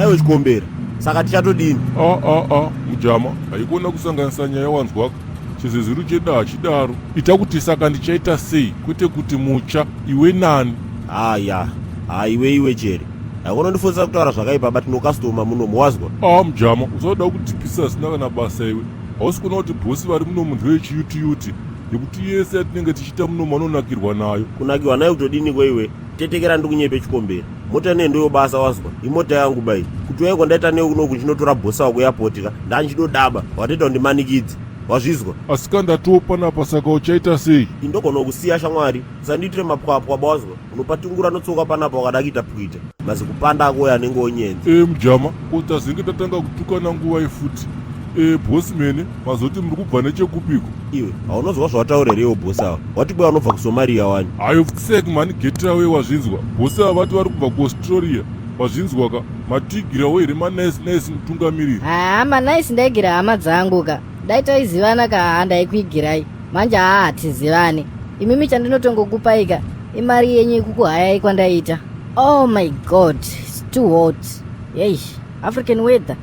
aiwe chikombera saka tichatodini. Mujama haikona kusanganisa nyaya wanzwaka chizezuru chedu hachidaro ita kuti saka ndichaita sei kwete kuti mucha iwe nani. Iwe chere haikona ndifonisa kutaura zvakaipa bati nokastoma munomu wazwa. Mujama usada kutipisa zina kana basa iwe hausi kuona kuti bhosi vari muno munhu wechiyuti nekuti yese yatinenge tichiita muno manonakirwa nayo. Kunakirwa nayo kutodini kweiwe tetekera ndikunyepe chikombera mota nendoyo basa wazwa imota yangu bai kuti waiko ndaita neu kuno kuchinotora bhosi wako yapotika ndanchidodaba watoita kundimanikidzi wazvizwa. Asi kandatopanapa saka uchaita sei? Indogona kusiya shamwari usandiitire mapwapwa bawazwa unopatungura notsoka panapa wakada kuita pwita mazi kupanda ako anenge onyenzi. Mujama kota zinge tatanga kutukana nguva ifuti. Bhosi mene mazoti muri kubva nechekupiko? Iwe haunozwa zvawataurerewo bhosi ava wati bwa unobva kuSomalia wani. Hayo sek mani getawe wazvinzwa. Bhosi ava vati vari kubva kuAustralia wazvinzwa ka matigira were manaisinaisin mutungamiriri. Manaisi ndaigira hama dzangu ka daitaizivana ka ndaikwigirai manje hatizivane imimi chandinotongokupai ka imari yenyu yekukuhayai kwandaita. Oh my god, it's too hot. Eish, African weather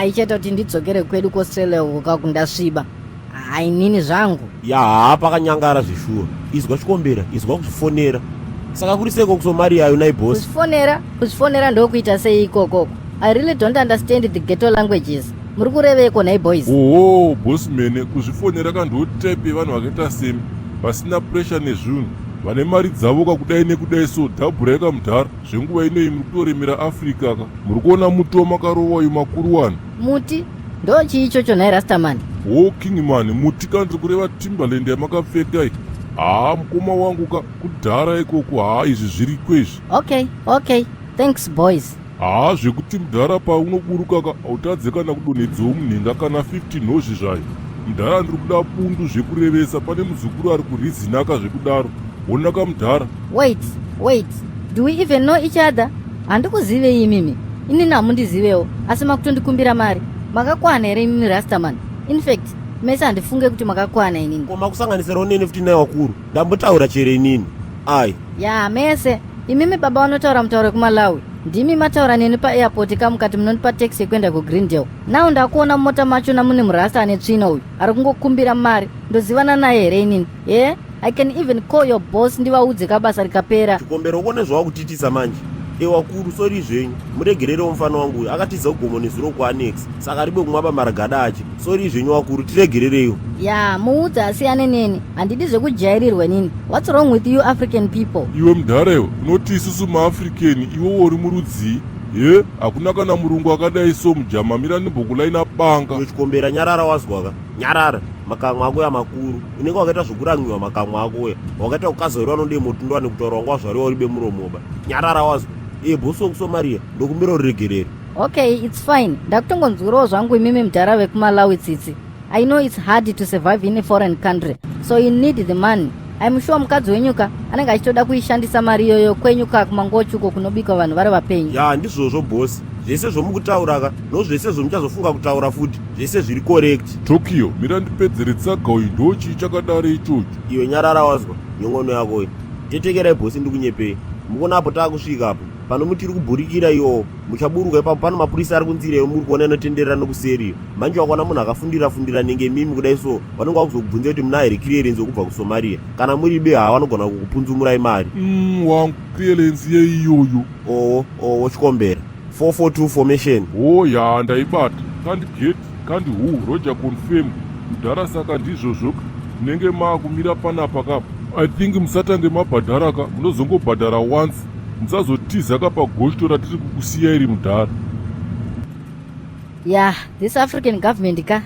ichaita kuti ndidzokere kwedu kuAustralia uko kundasviba. Inini zvangu pakanyangara zvishura. Izwa chikombera izwa kuzifonera saka kuri seko kuSomalia ayo nai boss. Kuzifonera ndokuita sei ikoko? I really don't understand the ghetto languages. Muri kureveko nai boys? Boss mene kuzvifonera kandotepe vanhu vakaita semi vasina pressure nezvinhu vane mari dzavo kakudai nekudai so dhabhuraika mudhara zvenguva inoyi muri kutoremera Africa ka muri kuona muti wamakarowa uyu makuru wani. Muti ndo chii ichocho nai Rastaman? King man muti kandiri kureva Timberland yamakapfeka. Mukoma wangu ka kudhara ikoko izvi zviri kwezvi. Okay thanks boys. Zvekuti mudhara paunoburuka ka hautadze kana kudonhedzawo munhenga kana 15 nhozvi zvayo. Mudhara ndiri kuda bundu zvekurevesa pane muzukuru ari kurizinaka zvekudaro. Onaka mudhara. Wait, do we even know each other? Handikuzivei imimi. Inini hamundizivewo asi makutondikumbira mari. Makakwana here imimi Rastaman? In fact mese handifunge kuti makakwana inini. Koma kusanganisirawo nene futi nai wakuru ndambotaura chere inini. Mese imimi baba vanotaura mutauro kumalawi ndimi mataura neni paairport kamukati munondipa taxi yekuenda kuGreendale. Nau ndakuona mumota machona mune murasta ane tsvina uyu ari kungokumbira mari ndozivana naye here inini. I can even call your boss ndivaudze kabasa rikapera. Chikombero ukone zvawakutitisa manje. Wakuru sori zvenyu muregererewo mufana wangu uyu akatiza kugomo nezuro kuannex saka ribe kumwapa maragada achi sori zvenyu wakuru tiregerereyo. Muudze asiyane neni handidi zvekujairirwa nini. What's wrong with you African people? Iwe mudhara iwe unoti isusu maAfrican iwe uri murudzii? Hakuna kana murungu akadai so mujama mira ndimbokulaina banga. Chikombera nyarara wazwaka nyarara makamwa ako yamakuru unenge wakaita zvokurangiwa makamwa akoya wakaita kukazorwa nonde motundo ane kutaura wanga wazvariwa uribe muromoba nyarara wazwa. Bhosi wokuSomalia ndokumbira uregerere. Okay, it's fine. Ndakutongonzwirawo zvangu imimi mudhara vekumalawi tsitsi. I know it's hard to survive in a foreign country, so you need the money. I'm sure mukadzi wenyuka anenge achitoda kuishandisa mari iyoyo kwenyuka kumangochuko kunobika vanhu vari vapenyu. Ndizvozvo bhosi zvese zvomukutaura ka nozvese zvomuchazofunga kutaura futi zvese zviri correct. Tokyo mira ndipedzere tsaga uyu ndo chii chakadare ichocho. Iwe nyarara wazwa nyongono yako iyi tetekerai bhosi ndikunyepei mukuona apo taakusvika apo pano mutiri kubhurikira iwowo muchaburuka ipapo pano mapurisa ari kunzireyo muri kuona inotenderera nokuseriyo manje wakaona munhu akafundira nenge mimi kudai so vanenge vakuzokubvunza kuti muna here clearance yokubva kuSomalia kana muri be vanogona kukupunzumurai mari. Wangu clearance yeiyoyo chikombera 442 formation. Ndaibata kandi Roger confirm mudhara saka ndizvozvo munenge maakumira panapa kapo. I think musatange mabhadhara ka munozongobhadhara once musazotiza ka pagoshto ratiri kukusiyai iri mudhara. This African government ka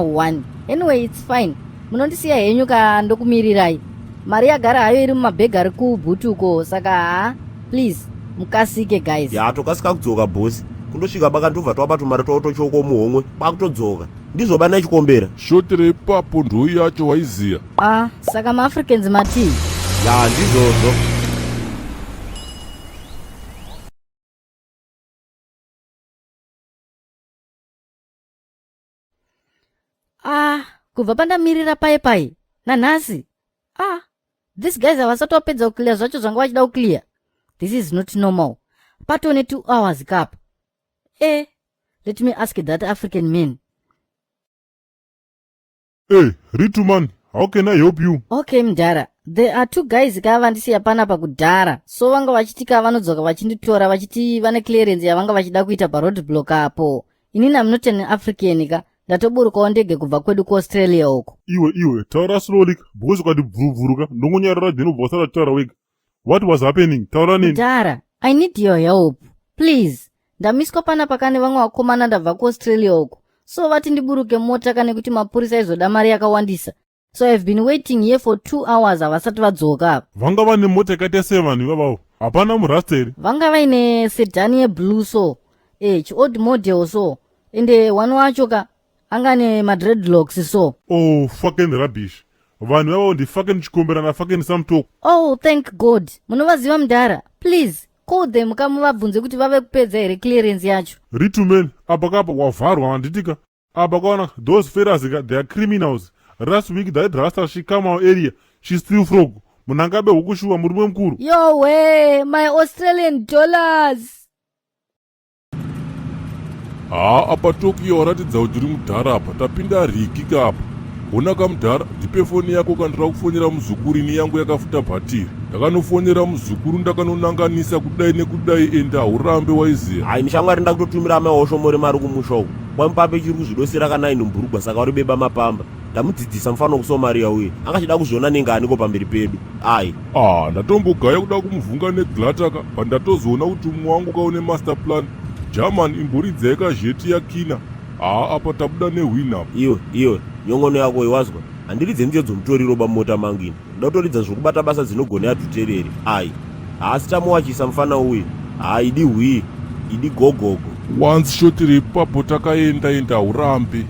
one. Anyway, it's fine. Munondisiya henyu ka ndokumirirai. Mari yagara hayo iri mumabhegi ari kubhutuko saka please mukasike guys. Tokasika kudzoka bhosi kundosvika bakandobva twabata mari tochoko muhomwe kwakutodzoka ndizoba nachikombera. Shotere ipapo ndoi yacho waiziya. Saka maAfricans matii. Ndizvozvo. Kubva pandamirira pai nanhasi. These guys havasati vapedza kuclear zvacho zvanga vachida kuclear. This is not normal. Patone 2 hours kapa. Let me ask that African man. Hey, Ritu man, how can I help you? Okay mudhara, there are 2 guys kavandisiya panapa kudhara, so vanga vachiti kavanodzoka vachinditora vachiti vane clearance yavanga vachida kuita paroad block apo. Inini I'm not an African ka, ndatoburukawo ndege kubva kwedu kuAustralia uko. Iwe, taura slowly, because ukati bvuruka, ndongonyarara dzinobva usara taura wega. What was happening? Taura nini? Mudhara, I need your help. Please. Ndamiswa panapa kane vamwe vakomana ndabva kuAustralia uko. So vati ndiburuke mota kane kuti mapurisa izoda mari yakawandisa. So I've been waiting here for 2 hours havasati vadzoka. Vanga vane mota yakaita 7 vavavo. Hapana murasteri. Vanga vaine sedan yeblue so. Old model so. Ende one wacho ka angane madreadlocks so. Oh, fucking rubbish. Vanhu vavavo ndi fucking chikomberana fucking samtoko. Oh, thank God. Munovaziva mudhara. Please. Call them kamuvabvunze kuti vave kupedza here clearance yacho. Ritu man, apa kapa wavharwa wanditika. Apa kaona, those fellas, they are criminals. Last week, that rasta, she come our area. She steal frog. Munangabe hukushuwa murume mkuru. Yo way, my Australian dollars. Apa Tokyo waratidza kuti uri mudhara apa, tapinda rikika apa. Honaka mudhara, ndipe foni yako kandira kufonera muzukuru ini yangu yakafuta bhatiri. Ndakanofonera muzukuru ndakanonanganisa kudai nekudai enda haurambe waiziya. Hai nishamwari ndakutotumira amaoshomore mari kumusha uku. Kwamupape chiri kuzvidosera kana ine mburugwa saka uri beba mapamba. Ndamudzidzisa mufano kusomariya uye. Akachida kuzviona nenganiko pamberi pedu. Ai. Ndatombogaya kuda kumuvhunga neglataka pandatozoona kuti umwe wangu kaune master plan. German imburidza yakazheti yakina. Apa tabuda nehwina. Iwe, nyongono yako iwazwa. Handiridze nzedzo mutoriro bamota mangini. Ndatoridza zvokubata basa dzinogona yatutereri. Ai. Asi tamuwachisa mufana uye. Idi hwii. Idi gogogo. Once shoti repapo takaenda urambe.